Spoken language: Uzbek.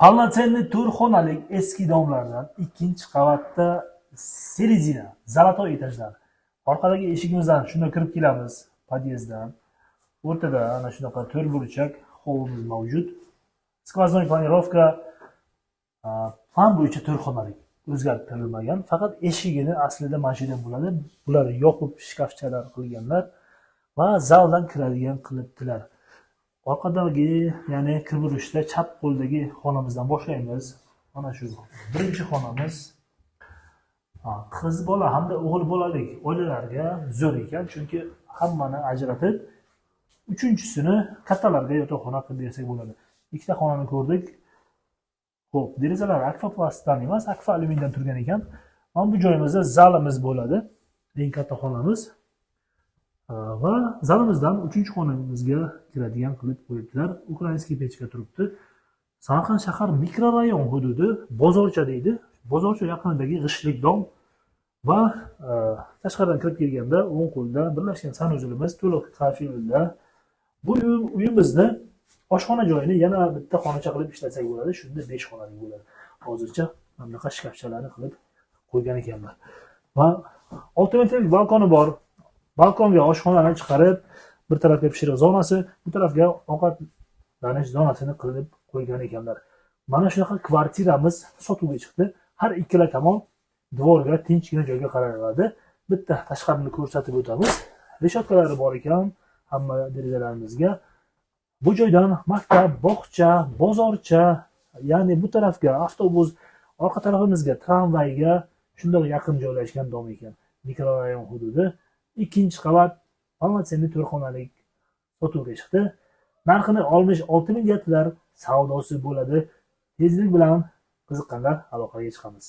Полноценный to'rxonalik eski domlardan ikkinchi qavatda serezina, zolotoy etajlar. Orqadagi eshigimizdan shunda kirib kelamiz, podyezddan. O'rtada ana shunaqa to'rt burchak hovlimiz mavjud. Skvoznoy planirovka, plan bo'yicha to'rxonalik o'zgartirilmagan. Faqat eshigini aslida mashina bo'ladi. Bular yopib shkafchalar qilganlar va zaldan kiradigan qilibdilar. Orqadagi, ya'ni kirburishda chap qo'ldagi xonamizdan boshlaymiz. Mana shu birinchi xonamiz. Qiz bola hamda o'g'il bolalik oilalarga zo'r ekan, chunki hammani ajratib, uchinchisini kattalarga yotoqxona qilib bersak bo'ladi. Ikkita xonani ko'rdik. Xo'p, derazalar akvaplastdan emas, akva alyumindan turgan ekan. Mana bu joyimizda zalimiz bo'ladi. Eng katta xonamiz. Va zalimizdan 3-xonamizga kiradigan qilib qo'yibdilar. Ukrainskiy pechka turibdi. Samarqand shahar mikrorayon hududi, bozorcha deydi. Bozorcha yaqinidagi g'ishtlik dom va tashqaridan kirib kelganda o'ng qo'lda birlashgan sanuzilimiz to'liq kafilda. Bu uyimizni oshxona joyini yana bitta xonacha qilib ishlasak bo'ladi. Shunda 5 xonali bo'ladi. Hozircha bunaqa shkafchalarni qilib qo'ygan ekanlar. Va 6 metrlik balkoni bor. Balkonga oshxonani chiqarib, bir tarafga pishiriq zonasi, bu tarafga ovqatlanish zonasini qilib qo'ygan ekanlar. Mana shunaqa kvartiramiz sotuvga chiqdi. Har ikkala tomon dvorga tinchgina joyga qaraladi. Bitta tashqarini ko'rsatib o'tamiz. Reshetkalari bor ekan hamma derazalarimizga. Bu joydan maktab, bog'cha, bozorcha, ya'ni bu tarafga avtobus, orqa tarafimizga tramvayga shundoq yaqin joylashgan dom ekan. Mikrorayon hududi. Ikkinchi qavat полноценный to'rxonalik sotuvga chiqdi. Narxini 66 ming deyaptilar, savdosi bo'ladi. Tezlik bilan qiziqqanlar aloqaga chiqamiz.